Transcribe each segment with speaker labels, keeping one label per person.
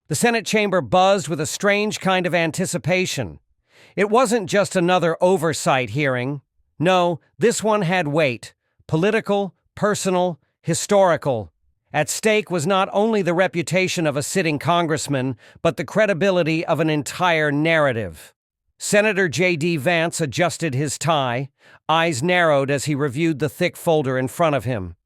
Speaker 1: The Senate chamber buzzed with a strange kind of anticipation. It wasn't just another oversight hearing. No, this one had weight. Political, personal, historical. At stake was not only the reputation of a sitting congressman, but the credibility of an entire narrative. Senator JD Vance adjusted his tie, eyes narrowed as he reviewed the thick folder in front of him.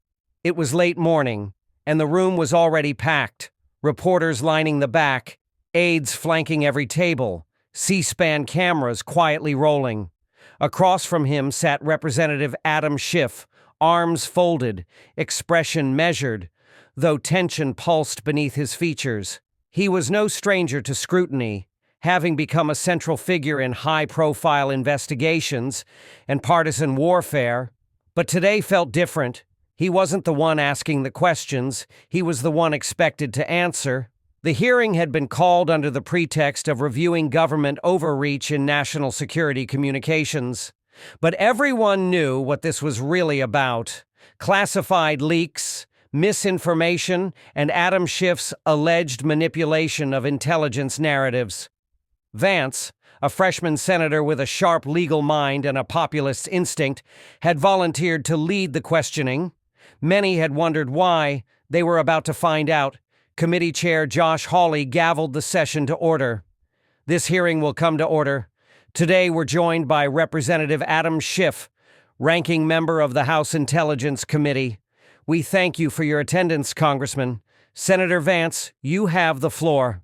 Speaker 1: It was late morning, and the room was already packed. Reporters lining the back, aides flanking every table, C-SPAN cameras quietly rolling. Across from him sat Representative Adam Schiff, arms folded, expression measured, though tension pulsed beneath his features. He was no stranger to scrutiny, having become a central figure in high-profile investigations and partisan warfare. But today felt different. He wasn't the one asking the questions, he was the one expected to answer. The hearing had been called under the pretext of reviewing government overreach in national security communications. But everyone knew what this was really about: classified leaks, misinformation, and Adam Schiff's alleged manipulation of intelligence narratives. Vance, a freshman senator with a sharp legal mind and a populist instinct, had volunteered to lead the questioning. Many had wondered why. They were about to find out. Committee Chair Josh Hawley gavelled the session to order. This hearing will come to order. Today we're joined by Representative Adam Schiff, ranking member of the House Intelligence Committee. We thank you for your attendance, Congressman. Senator Vance, you have the floor.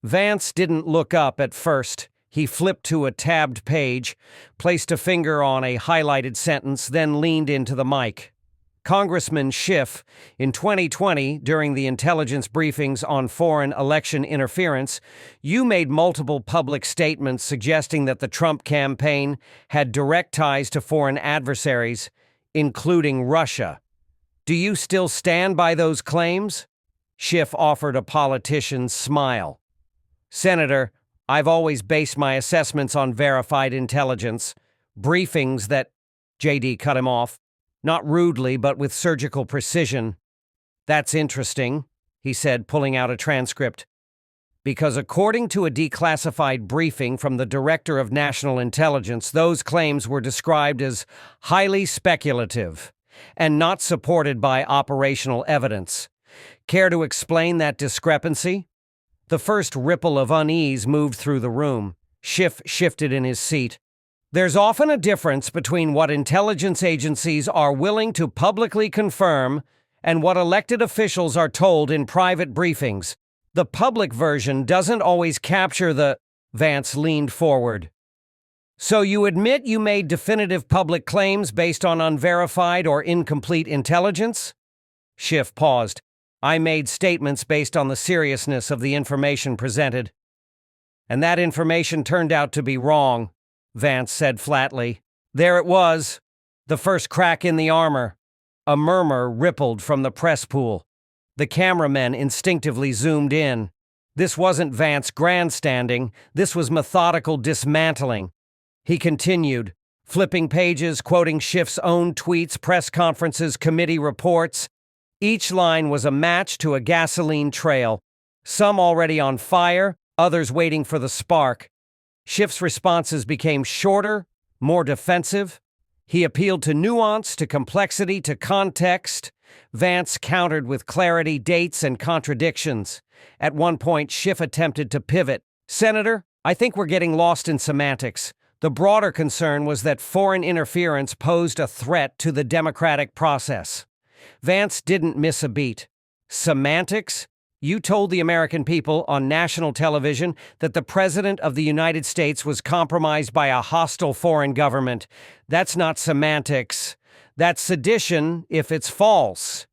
Speaker 1: Vance didn't look up at first. He flipped to a tabbed page, placed a finger on a highlighted sentence, then leaned into the mic. Congressman Schiff, in 2020, during the intelligence briefings on foreign election interference, you made multiple public statements suggesting that the Trump campaign had direct ties to foreign adversaries, including Russia. Do you still stand by those claims? Schiff offered a politician's smile. Senator, I've always based my assessments on verified intelligence. Briefings that... JD cut him off. Not rudely, but with surgical precision. That's interesting, he said, pulling out a transcript. Because according to a declassified briefing from the Director of National Intelligence, those claims were described as highly speculative and not supported by operational evidence. Care to explain that discrepancy? The first ripple of unease moved through the room. Schiff shifted in his seat. There's often a difference between what intelligence agencies are willing to publicly confirm and what elected officials are told in private briefings. The public version doesn't always capture the... Vance leaned forward. So you admit you made definitive public claims based on unverified or incomplete intelligence? Schiff paused. I made statements based on the seriousness of the information presented. And that information turned out to be wrong, Vance said flatly. There it was, the first crack in the armor. A murmur rippled from the press pool. The cameramen instinctively zoomed in. This wasn't Vance grandstanding, this was methodical dismantling. He continued, flipping pages, quoting Schiff's own tweets, press conferences, committee reports. Each line was a match to a gasoline trail, some already on fire, others waiting for the spark. Schiff's responses became shorter, more defensive. He appealed to nuance, to complexity, to context. Vance countered with clarity, dates, and contradictions. At one point, Schiff attempted to pivot. Senator, I think we're getting lost in semantics. The broader concern was that foreign interference posed a threat to the democratic process. Vance didn't miss a beat. Semantics? You told the American people on national television that the President of the United States was compromised by a hostile foreign government. That's not semantics. That's sedition if it's false.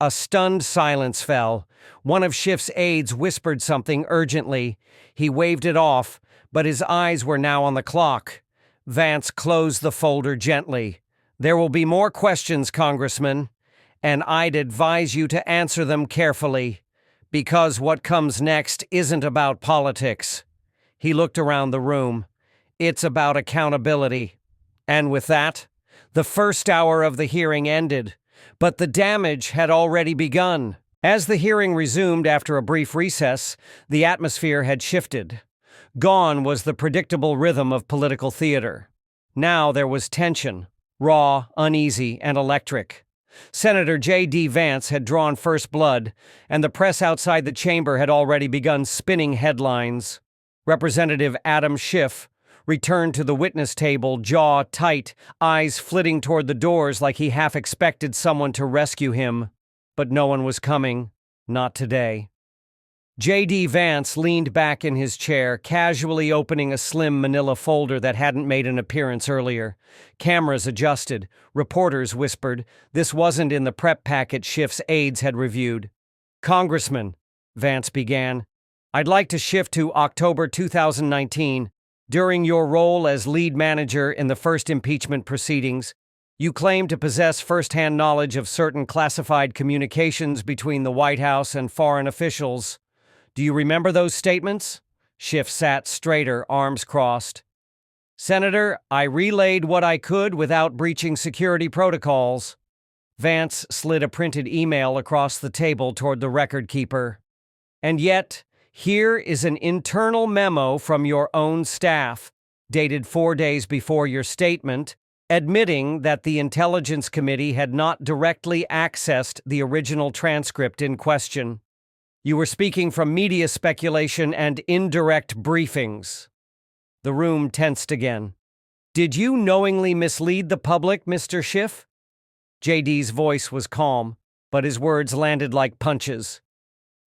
Speaker 1: A stunned silence fell. One of Schiff's aides whispered something urgently. He waved it off, but his eyes were now on the clock. Vance closed the folder gently. There will be more questions, Congressman, and I'd advise you to answer them carefully, because what comes next isn't about politics. He looked around the room. It's about accountability. And with that, the first hour of the hearing ended, but the damage had already begun. As the hearing resumed after a brief recess, the atmosphere had shifted. Gone was the predictable rhythm of political theater. Now there was tension, raw, uneasy, and electric. Senator JD Vance had drawn first blood, and the press outside the chamber had already begun spinning headlines. Representative Adam Schiff returned to the witness table, jaw tight, eyes flitting toward the doors like he half expected someone to rescue him. But no one was coming, not today. JD Vance leaned back in his chair, casually opening a slim manila folder that hadn't made an appearance earlier. Cameras adjusted. Reporters whispered. This wasn't in the prep packet Schiff's aides had reviewed. "Congressman," Vance began, "I'd like to shift to October 2019. During your role as lead manager in the first impeachment proceedings, you claim to possess first-hand knowledge of certain classified communications between the White House and foreign officials. Do you remember those statements?" Schiff sat straighter, arms crossed. "Senator, I relayed what I could without breaching security protocols." Vance slid a printed email across the table toward the record keeper. "And yet, here is an internal memo from your own staff, dated 4 days before your statement, admitting that the Intelligence Committee had not directly accessed the original transcript in question. You were speaking from media speculation and indirect briefings." The room tensed again. "Did you knowingly mislead the public, Mr. Schiff?" JD's voice was calm, but his words landed like punches.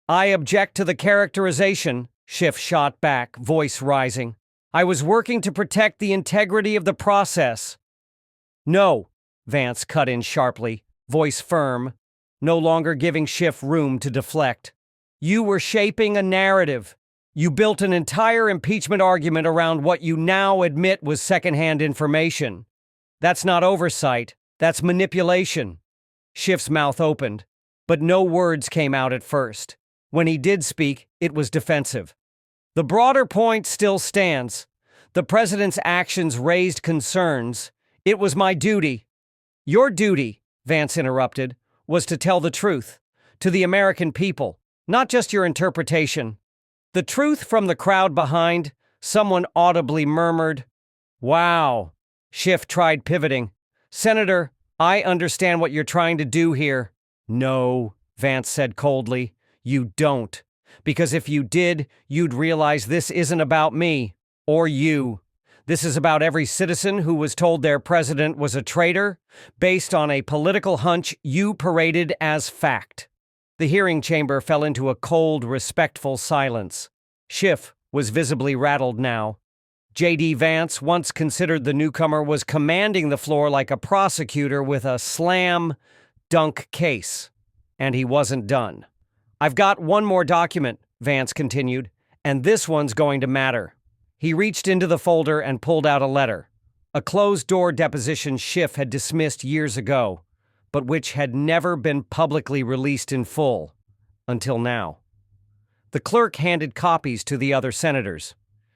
Speaker 1: "I object to the characterization," Schiff shot back, voice rising. "I was working to protect the integrity of the process." "No," Vance cut in sharply, voice firm, no longer giving Schiff room to deflect. "You were shaping a narrative. You built an entire impeachment argument around what you now admit was secondhand information. That's not oversight, that's manipulation." Schiff's mouth opened, but no words came out at first. When he did speak, it was defensive. "The broader point still stands. The president's actions raised concerns. It was my duty." "Your duty," Vance interrupted, "was to tell the truth. To the American people, not just your interpretation." "The truth from the crowd behind," someone audibly murmured. "Wow." Schiff tried pivoting. "Senator, I understand what you're trying to do here." "No," Vance said coldly, "you don't. Because if you did, you'd realize this isn't about me, or you. This is about every citizen who was told their president was a traitor, based on a political hunch you paraded as fact." The hearing chamber fell into a cold, respectful silence. Schiff was visibly rattled now. JD Vance, once considered the newcomer, was commanding the floor like a prosecutor with a slam-dunk case. And he wasn't done. "I've got one more document," Vance continued, "and this one's going to matter." He reached into the folder and pulled out a letter. A closed-door deposition Schiff had dismissed years ago, but which had never been publicly released in full, until now. The clerk handed copies to the other senators.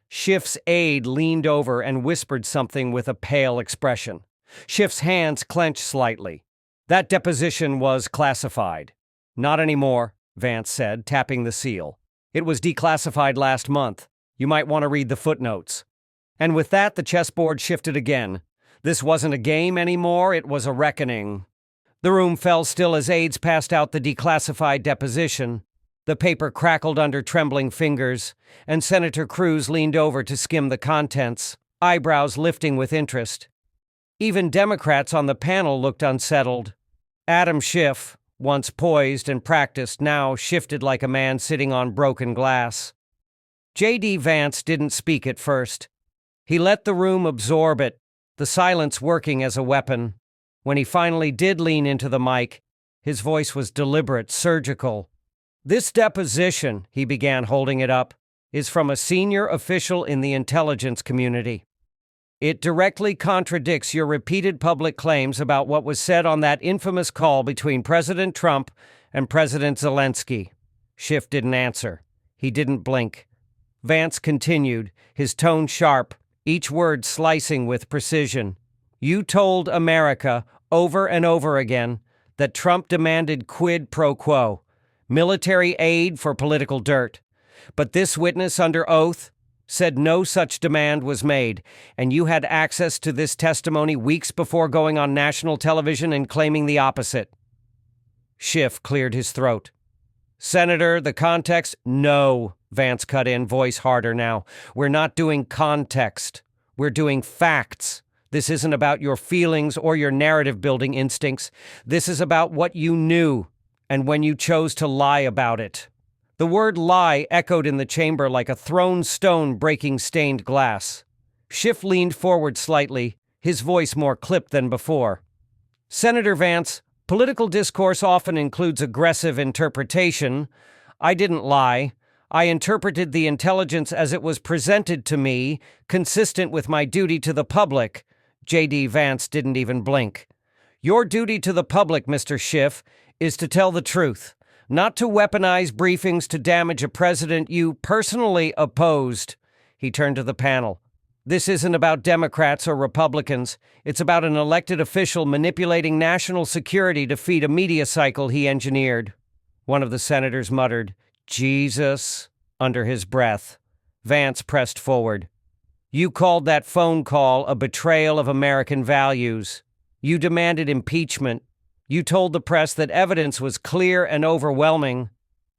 Speaker 1: Schiff's aide leaned over and whispered something with a pale expression. Schiff's hands clenched slightly. "That deposition was classified." "Not anymore," Vance said, tapping the seal. "It was declassified last month. You might want to read the footnotes." And with that, the chessboard shifted again. This wasn't a game anymore, it was a reckoning. The room fell still as aides passed out the declassified deposition. The paper crackled under trembling fingers, and Senator Cruz leaned over to skim the contents, eyebrows lifting with interest. Even Democrats on the panel looked unsettled. Adam Schiff, once poised and practiced, now shifted like a man sitting on broken glass. JD Vance didn't speak at first. He let the room absorb it, the silence working as a weapon. When he finally did lean into the mic, his voice was deliberate, surgical. "This deposition," he began, holding it up, "is from a senior official in the intelligence community. It directly contradicts your repeated public claims about what was said on that infamous call between President Trump and President Zelensky." Schiff didn't answer. He didn't blink. Vance continued, his tone sharp, each word slicing with precision. "You told America, over and over again, that Trump demanded quid pro quo, military aid for political dirt. But this witness under oath said no such demand was made, and you had access to this testimony weeks before going on national television and claiming the opposite. Schiff cleared his throat. Senator, the context? No, Vance cut in, voice harder now. We're not doing context. We're doing facts. This isn't about your feelings or your narrative-building instincts. This is about what you knew and when you chose to lie about it. The word lie echoed in the chamber like a thrown stone breaking stained glass. Schiff leaned forward slightly, his voice more clipped than before. Senator Vance, political discourse often includes aggressive interpretation. I didn't lie. I interpreted the intelligence as it was presented to me, consistent with my duty to the public. JD Vance didn't even blink. Your duty to the public, Mr. Schiff, is to tell the truth, not to weaponize briefings to damage a president you personally opposed. He turned to the panel. This isn't about Democrats or Republicans. It's about an elected official manipulating national security to feed a media cycle he engineered. One of the senators muttered, Jesus, under his breath. Vance pressed forward. You called that phone call a betrayal of American values. You demanded impeachment. You told the press that evidence was clear and overwhelming.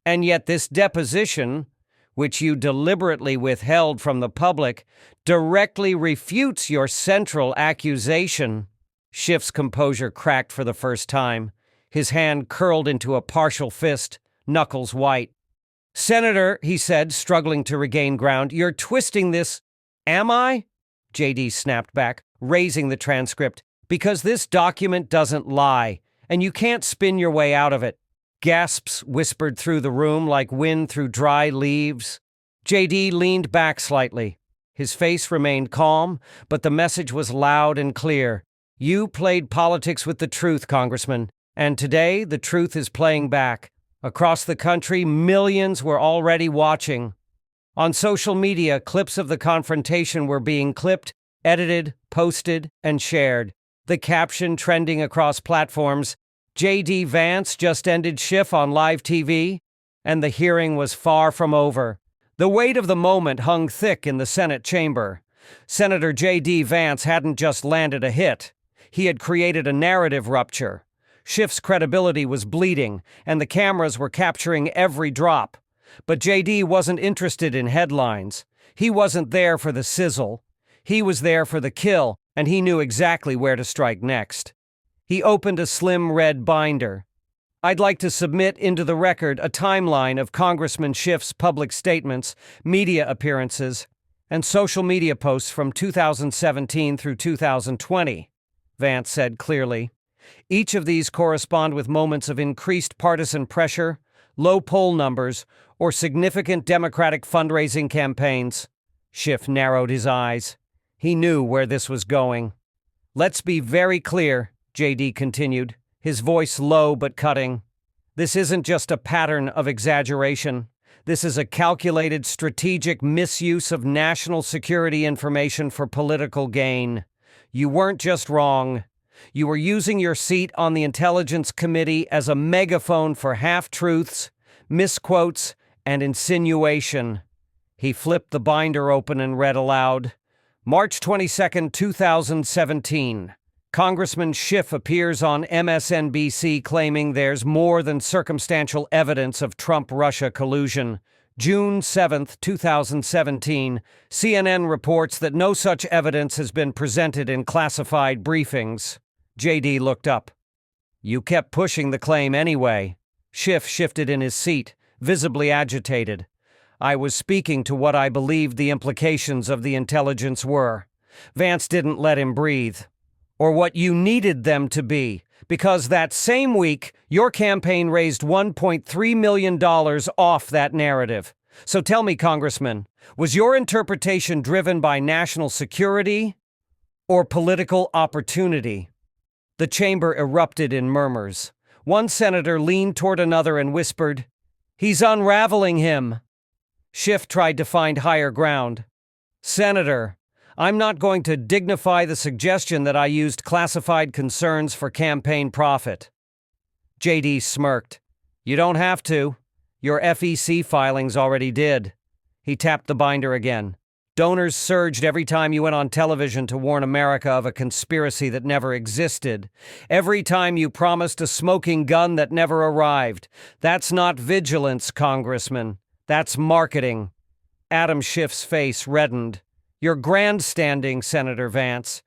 Speaker 1: And yet this deposition, which you deliberately withheld from the public, directly refutes your central accusation. Schiff's composure cracked for the first time. His hand curled into a partial fist, knuckles white. Senator, he said, struggling to regain ground, you're twisting this. Am I? JD snapped back, raising the transcript. Because this document doesn't lie, and you can't spin your way out of it. Gasps whispered through the room like wind through dry leaves. JD leaned back slightly. His face remained calm, but the message was loud and clear. You played politics with the truth, Congressman, and today the truth is playing back. Across the country, millions were already watching. On social media, clips of the confrontation were being clipped, edited, posted, and shared. The caption trending across platforms, JD Vance just ended Schiff on live TV, and the hearing was far from over. The weight of the moment hung thick in the Senate chamber. Senator JD Vance hadn't just landed a hit. He had created a narrative rupture. Schiff's credibility was bleeding, and the cameras were capturing every drop. But JD wasn't interested in headlines. He wasn't there for the sizzle. He was there for the kill, and he knew exactly where to strike next. He opened a slim red binder. I'd like to submit into the record a timeline of Congressman Schiff's public statements, media appearances, and social media posts from 2017 through 2020, Vance said clearly. Each of these correspond with moments of increased partisan pressure, low poll numbers, or significant Democratic fundraising campaigns. Schiff narrowed his eyes. He knew where this was going. Let's be very clear, JD continued, his voice low but cutting. This isn't just a pattern of exaggeration. This is a calculated, strategic misuse of national security information for political gain. You weren't just wrong. You were using your seat on the Intelligence Committee as a megaphone for half-truths, misquotes, and insinuation. He flipped the binder open and read aloud. March 22, 2017. Congressman Schiff appears on MSNBC claiming there's more than circumstantial evidence of Trump-Russia collusion. June 7, 2017. CNN reports that no such evidence has been presented in classified briefings. JD looked up. You kept pushing the claim anyway. Schiff shifted in his seat, visibly agitated. I was speaking to what I believed the implications of the intelligence were. Vance didn't let him breathe. Or what you needed them to be, because that same week, your campaign raised $1.3 million off that narrative. So tell me, Congressman, was your interpretation driven by national security or political opportunity? The chamber erupted in murmurs. One senator leaned toward another and whispered, "He's unraveling him." Schiff tried to find higher ground. Senator, I'm not going to dignify the suggestion that I used classified concerns for campaign profit. JD smirked. You don't have to. Your FEC filings already did. He tapped the binder again. Donors surged every time you went on television to warn America of a conspiracy that never existed. Every time you promised a smoking gun that never arrived. That's not vigilance, Congressman. That's marketing. Adam Schiff's face reddened. You're grandstanding, Senator Vance.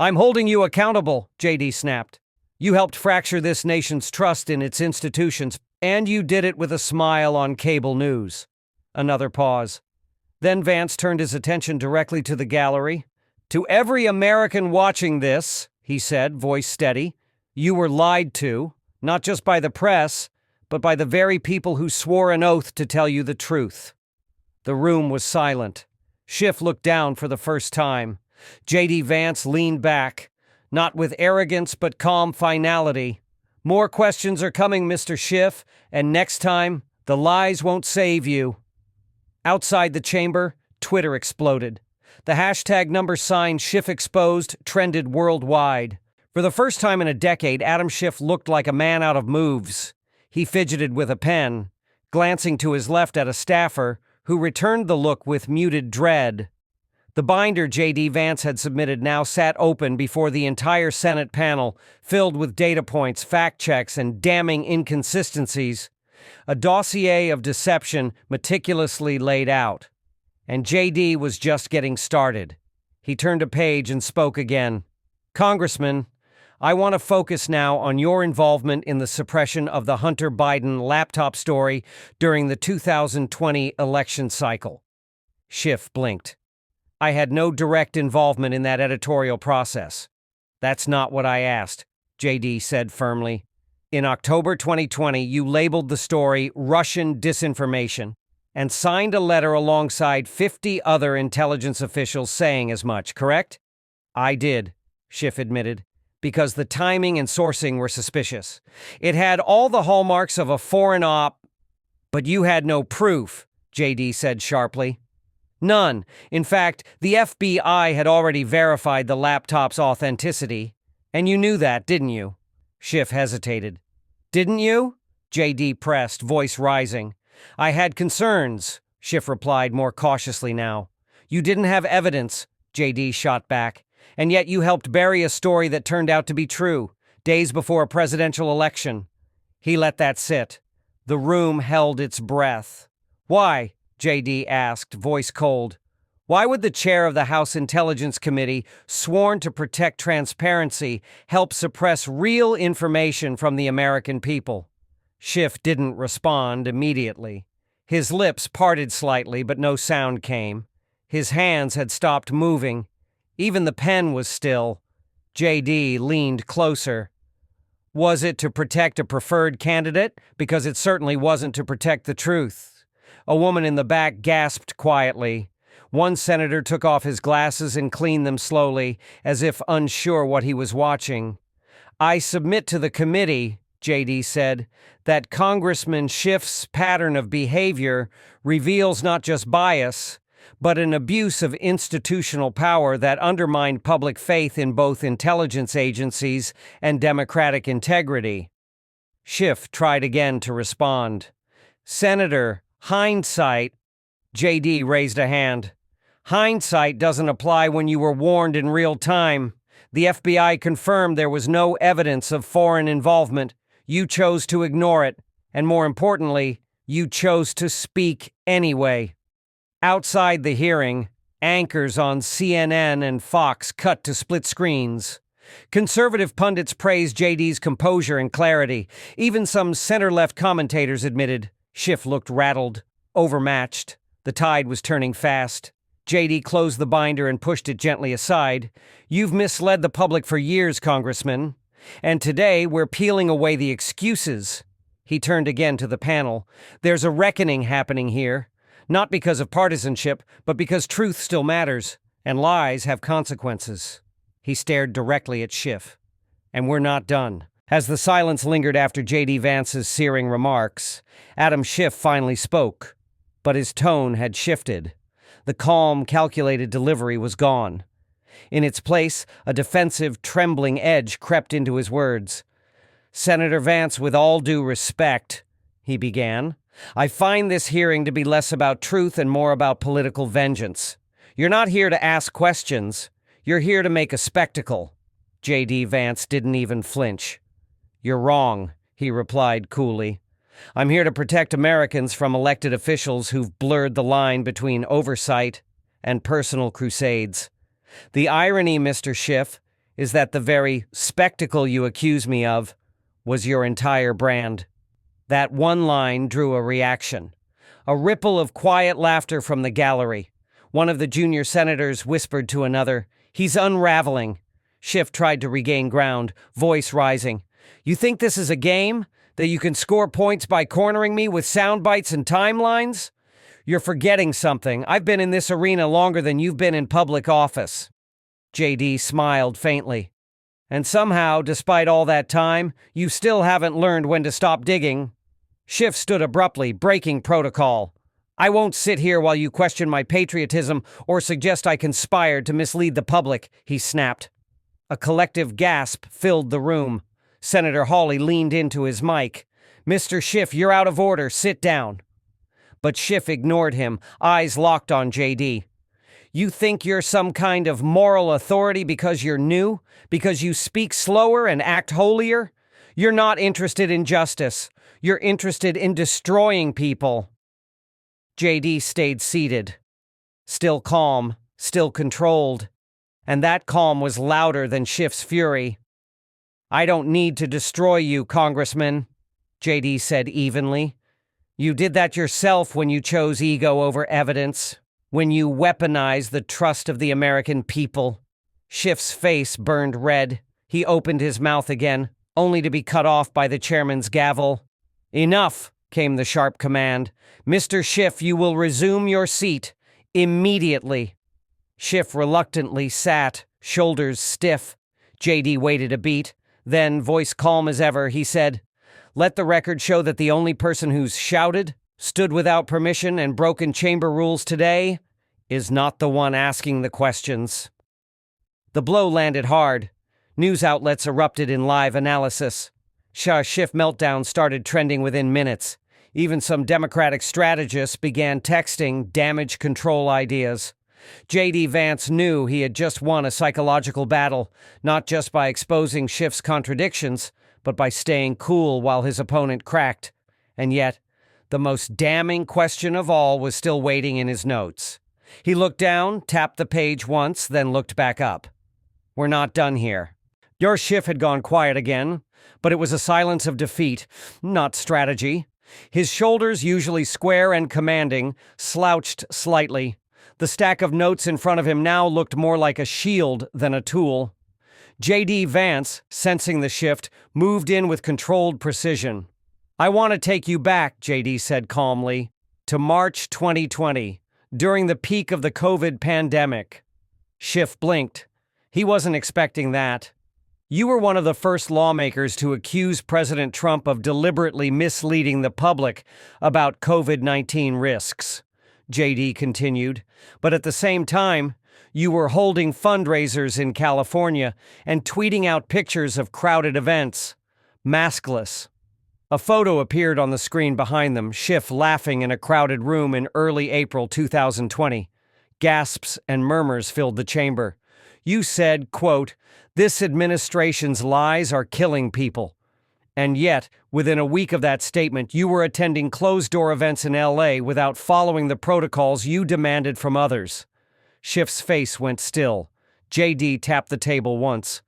Speaker 1: I'm holding you accountable, JD snapped. You helped fracture this nation's trust in its institutions, and you did it with a smile on cable news. Another pause. Then Vance turned his attention directly to the gallery. To every American watching this, he said, voice steady, you were lied to, not just by the press, but by the very people who swore an oath to tell you the truth. The room was silent. Schiff looked down for the first time. JD Vance leaned back, not with arrogance but calm finality. More questions are coming, Mr. Schiff, and next time, the lies won't save you. Outside the chamber, Twitter exploded. The hashtag #sign Schiff exposed trended worldwide. For the first time in a decade, Adam Schiff looked like a man out of moves. He fidgeted with a pen, glancing to his left at a staffer, who returned the look with muted dread. The binder JD Vance had submitted now sat open before the entire Senate panel, filled with data points, fact checks, and damning inconsistencies. A dossier of deception meticulously laid out. And JD was just getting started. He turned a page and spoke again. Congressman, I want to focus now on your involvement in the suppression of the Hunter Biden laptop story during the 2020 election cycle. Schiff blinked. I had no direct involvement in that editorial process. That's not what I asked, JD said firmly. In October 2020, you labeled the story Russian disinformation and signed a letter alongside 50 other intelligence officials saying as much, correct? I did, Schiff admitted, because the timing and sourcing were suspicious. It had all the hallmarks of a foreign op, but you had no proof, JD said sharply. None. In fact, the FBI had already verified the laptop's authenticity. And you knew that, didn't you? Schiff hesitated. Didn't you? JD pressed, voice rising. I had concerns, Schiff replied more cautiously now. You didn't have evidence, JD shot back. And yet you helped bury a story that turned out to be true, days before a presidential election. He let that sit. The room held its breath. Why? JD asked, voice cold. Why would the chair of the House Intelligence Committee, sworn to protect transparency, help suppress real information from the American people? Schiff didn't respond immediately. His lips parted slightly, but no sound came. His hands had stopped moving. Even the pen was still. JD leaned closer. Was it to protect a preferred candidate? Because it certainly wasn't to protect the truth. A woman in the back gasped quietly. One senator took off his glasses and cleaned them slowly, as if unsure what he was watching. I submit to the committee, JD said, that Congressman Schiff's pattern of behavior reveals not just bias, but an abuse of institutional power that undermined public faith in both intelligence agencies and democratic integrity. Schiff tried again to respond. Senator, hindsight. JD raised a hand. Hindsight doesn't apply when you were warned in real time. The FBI confirmed there was no evidence of foreign involvement. You chose to ignore it. And more importantly, you chose to speak anyway. Outside the hearing, anchors on CNN and Fox cut to split screens. Conservative pundits praised JD's composure and clarity. Even some center-left commentators admitted. Schiff looked rattled, overmatched. The tide was turning fast. JD closed the binder and pushed it gently aside. You've misled the public for years, Congressman. And today we're peeling away the excuses. He turned again to the panel. There's a reckoning happening here. Not because of partisanship, but because truth still matters, and lies have consequences. He stared directly at Schiff. And we're not done. As the silence lingered after JD Vance's searing remarks, Adam Schiff finally spoke. But his tone had shifted. The calm, calculated delivery was gone. In its place, a defensive, trembling edge crept into his words. Senator Vance, with all due respect, he began, I find this hearing to be less about truth and more about political vengeance. You're not here to ask questions. You're here to make a spectacle. JD Vance didn't even flinch. You're wrong, he replied coolly. I'm here to protect Americans from elected officials who've blurred the line between oversight and personal crusades. The irony, Mr. Schiff, is that the very spectacle you accuse me of was your entire brand. That one line drew a reaction. A ripple of quiet laughter from the gallery. One of the junior senators whispered to another, He's unraveling. Schiff tried to regain ground, voice rising. You think this is a game? That you can score points by cornering me with sound bites and timelines? You're forgetting something. I've been in this arena longer than you've been in public office. JD smiled faintly. And somehow, despite all that time, you still haven't learned when to stop digging. Schiff stood abruptly, breaking protocol. I won't sit here while you question my patriotism or suggest I conspired to mislead the public, he snapped. A collective gasp filled the room. Senator Hawley leaned into his mic. Mr. Schiff, you're out of order. Sit down. But Schiff ignored him, eyes locked on JD. You think you're some kind of moral authority because you're new? Because you speak slower and act holier? You're not interested in justice. You're interested in destroying people. JD stayed seated, still calm, still controlled, and that calm was louder than Schiff's fury. I don't need to destroy you, Congressman, JD said evenly. You did that yourself when you chose ego over evidence, when you weaponized the trust of the American people. Schiff's face burned red. He opened his mouth again, only to be cut off by the chairman's gavel. Enough, came the sharp command. Mr. Schiff, you will resume your seat immediately. Schiff reluctantly sat, shoulders stiff. JD waited a beat. Then, voice calm as ever, he said, Let the record show that the only person who's shouted, stood without permission, and broken chamber rules today is not the one asking the questions. The blow landed hard. News outlets erupted in live analysis. Schiff meltdown started trending within minutes. Even some Democratic strategists began texting damage control ideas. JD Vance knew he had just won a psychological battle, not just by exposing Schiff's contradictions, but by staying cool while his opponent cracked. And yet, the most damning question of all was still waiting in his notes. He looked down, tapped the page once, then looked back up. We're not done here. Your Schiff had gone quiet again, but it was a silence of defeat, not strategy. His shoulders, usually square and commanding, slouched slightly. The stack of notes in front of him now looked more like a shield than a tool. JD Vance, sensing the shift, moved in with controlled precision. I want to take you back, JD said calmly, to March 2020, during the peak of the COVID pandemic. Schiff blinked. He wasn't expecting that. You were one of the first lawmakers to accuse President Trump of deliberately misleading the public about COVID-19 risks, JD continued. But at the same time, you were holding fundraisers in California and tweeting out pictures of crowded events, maskless. A photo appeared on the screen behind them, Schiff laughing in a crowded room in early April 2020. Gasps and murmurs filled the chamber. You said, quote, "This administration's lies are killing people." And yet, within a week of that statement, you were attending closed-door events in LA without following the protocols you demanded from others. Schiff's face went still. JD tapped the table once.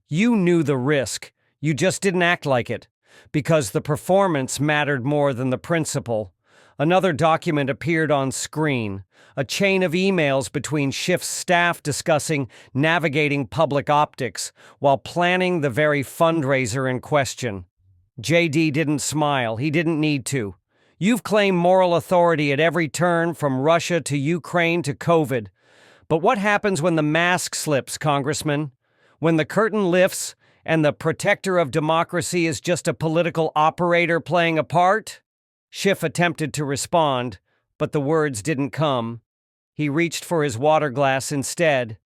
Speaker 1: You knew the risk. You just didn't act like it. Because the performance mattered more than the principle. Another document appeared on screen. A chain of emails between Schiff's staff discussing navigating public optics while planning the very fundraiser in question. JD didn't smile. He didn't need to. You've claimed moral authority at every turn, from Russia to Ukraine to COVID. But what happens when the mask slips, Congressman? When the curtain lifts and the protector of democracy is just a political operator playing a part? Schiff attempted to respond, but the words didn't come. He reached for his water glass instead.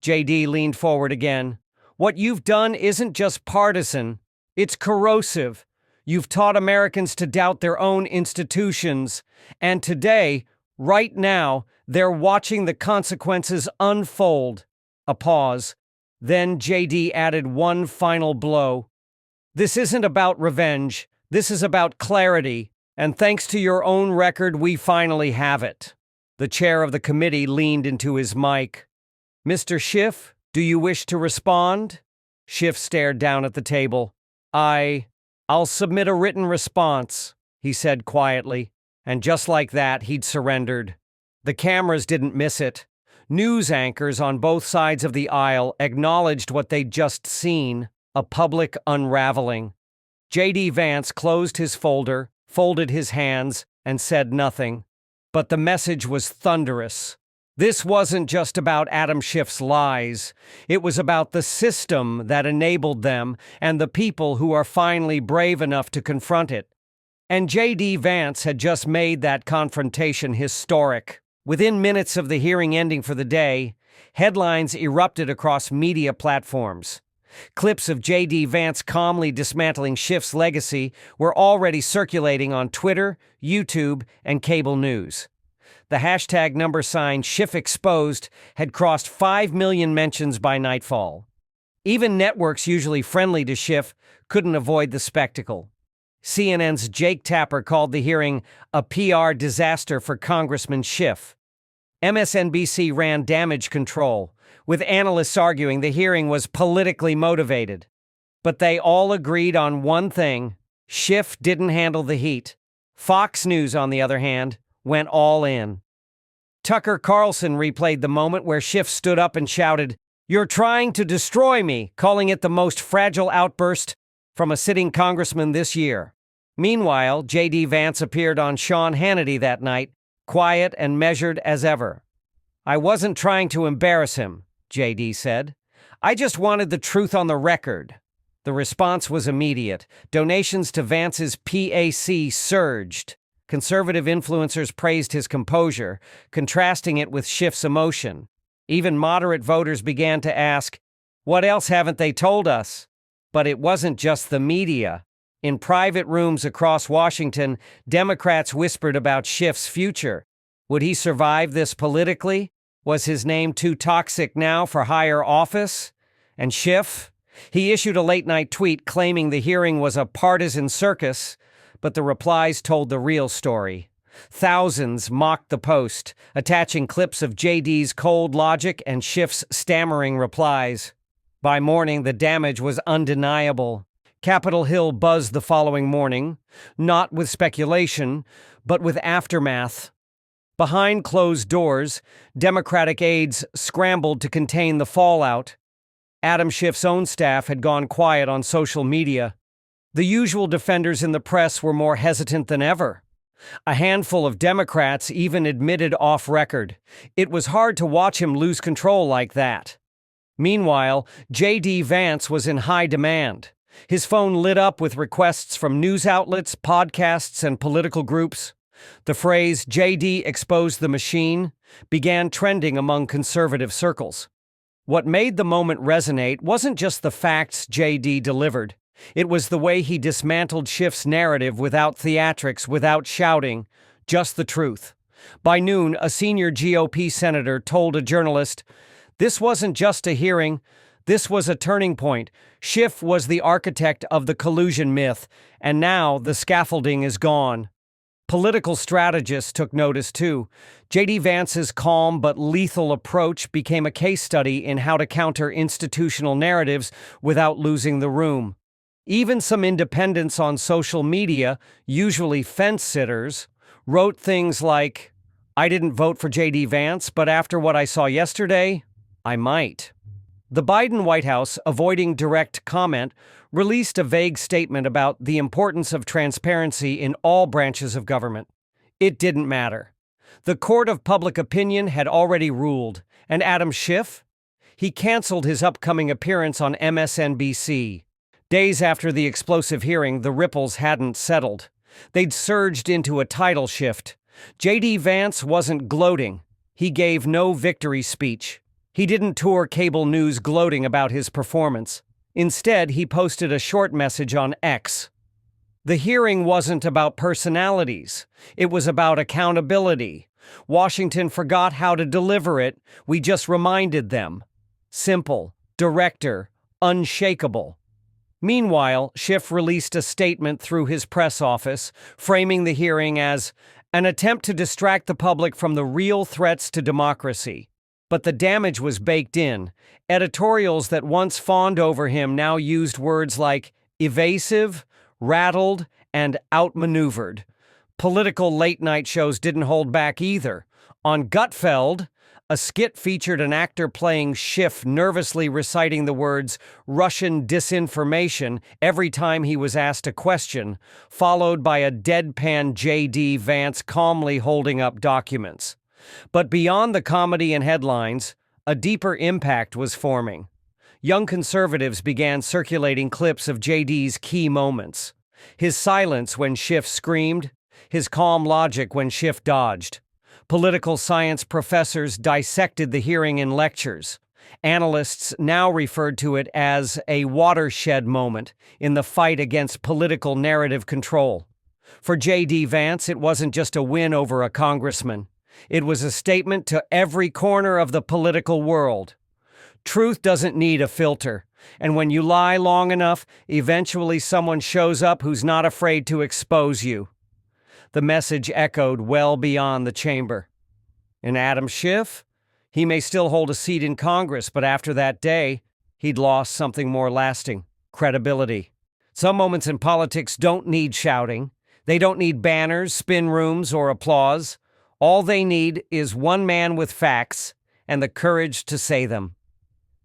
Speaker 1: JD leaned forward again. What you've done isn't just partisan, It's corrosive. You've taught Americans to doubt their own institutions, and today, right now, they're watching the consequences unfold. A pause. Then JD added one final blow. This isn't about revenge. This is about clarity, and thanks to your own record, we finally have it. The chair of the committee leaned into his mic. Mr. Schiff, do you wish to respond? Schiff stared down at the table. I'll submit a written response, he said quietly, and just like that, he'd surrendered. The cameras didn't miss it. News anchors on both sides of the aisle acknowledged what they'd just seen, a public unraveling. JD Vance closed his folder, folded his hands, and said nothing. But the message was thunderous. This wasn't just about Adam Schiff's lies. It was about the system that enabled them and the people who are finally brave enough to confront it. And JD Vance had just made that confrontation historic. Within minutes of the hearing ending for the day, headlines erupted across media platforms. Clips of JD Vance calmly dismantling Schiff's legacy were already circulating on Twitter, YouTube, and cable news. The hashtag #SchiffExposed had crossed 5 million mentions by nightfall. Even networks usually friendly to Schiff couldn't avoid the spectacle. CNN's Jake Tapper called the hearing a PR disaster for Congressman Schiff. MSNBC ran damage control, with analysts arguing the hearing was politically motivated. But they all agreed on one thing: Schiff didn't handle the heat. Fox News, on the other hand, went all in. Tucker Carlson replayed the moment where Schiff stood up and shouted, "You're trying to destroy me," calling it the most fragile outburst from a sitting congressman this year. Meanwhile, JD Vance appeared on Sean Hannity that night, quiet and measured as ever. "I wasn't trying to embarrass him," JD said. "I just wanted the truth on the record." The response was immediate. Donations to Vance's PAC surged. Conservative influencers praised his composure, contrasting it with Schiff's emotion. Even moderate voters began to ask, "What else haven't they told us?" But it wasn't just the media. In private rooms across Washington, Democrats whispered about Schiff's future. Would he survive this politically? Was his name too toxic now for higher office? And Schiff? He issued a late-night tweet claiming the hearing was a partisan circus, but the replies told the real story. Thousands mocked the post, attaching clips of JD's cold logic and Schiff's stammering replies. By morning, the damage was undeniable. Capitol Hill buzzed the following morning, not with speculation, but with aftermath. Behind closed doors, Democratic aides scrambled to contain the fallout. Adam Schiff's own staff had gone quiet on social media. The usual defenders in the press were more hesitant than ever. A handful of Democrats even admitted off record. It was hard to watch him lose control like that. Meanwhile, JD Vance was in high demand. His phone lit up with requests from news outlets, podcasts, and political groups. The phrase "JD exposed the machine" began trending among conservative circles. What made the moment resonate wasn't just the facts JD delivered. It was the way he dismantled Schiff's narrative without theatrics, without shouting, just the truth. By noon, a senior GOP senator told a journalist, "This wasn't just a hearing, this was a turning point. Schiff was the architect of the collusion myth, and now the scaffolding is gone." Political strategists took notice too. JD Vance's calm but lethal approach became a case study in how to counter institutional narratives without losing the room. Even some independents on social media, usually fence-sitters, wrote things like, "I didn't vote for JD Vance, but after what I saw yesterday, I might." The Biden White House, avoiding direct comment, released a vague statement about the importance of transparency in all branches of government. It didn't matter. The court of public opinion had already ruled, and Adam Schiff? He canceled his upcoming appearance on MSNBC. Days after the explosive hearing, the ripples hadn't settled. They'd surged into a tidal shift. JD Vance wasn't gloating. He gave no victory speech. He didn't tour cable news gloating about his performance. Instead, he posted a short message on X. The hearing wasn't about personalities. It was about accountability. Washington forgot how to deliver it. We just reminded them. Simple, director, unshakable. Meanwhile, Schiff released a statement through his press office, framing the hearing as an attempt to distract the public from the real threats to democracy. But the damage was baked in. Editorials that once fawned over him now used words like evasive, rattled, and outmaneuvered. Political late-night shows didn't hold back either. On Gutfeld, a skit featured an actor playing Schiff nervously reciting the words Russian disinformation every time he was asked a question, followed by a deadpan JD Vance calmly holding up documents. But beyond the comedy and headlines, a deeper impact was forming. Young conservatives began circulating clips of JD's key moments. His silence when Schiff screamed, his calm logic when Schiff dodged. Political science professors dissected the hearing in lectures. Analysts now referred to it as a watershed moment in the fight against political narrative control. For JD Vance, it wasn't just a win over a congressman. It was a statement to every corner of the political world. Truth doesn't need a filter, and when you lie long enough, eventually someone shows up who's not afraid to expose you. The message echoed well beyond the chamber. And Adam Schiff? He may still hold a seat in Congress, but after that day, he'd lost something more lasting: credibility. Some moments in politics don't need shouting. They don't need banners, spin rooms, or applause. All they need is one man with facts and the courage to say them.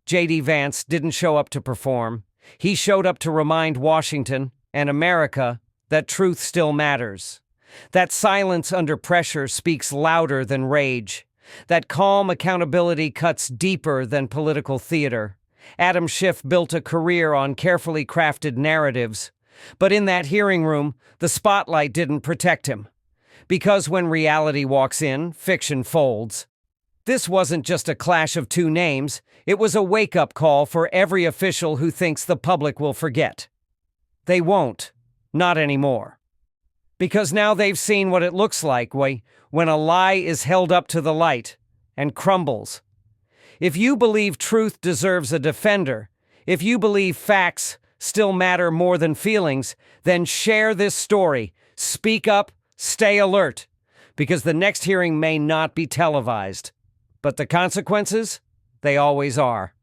Speaker 1: JD Vance didn't show up to perform. He showed up to remind Washington and America that truth still matters. That silence under pressure speaks louder than rage. That calm accountability cuts deeper than political theater. Adam Schiff built a career on carefully crafted narratives. But in that hearing room, the spotlight didn't protect him. Because when reality walks in, fiction folds. This wasn't just a clash of two names. It was a wake-up call for every official who thinks the public will forget. They won't. Not anymore. Because now they've seen what it looks like when a lie is held up to the light and crumbles. If you believe truth deserves a defender, if you believe facts still matter more than feelings, then share this story. Speak up, stay alert, because the next hearing may not be televised. But the consequences, they always are.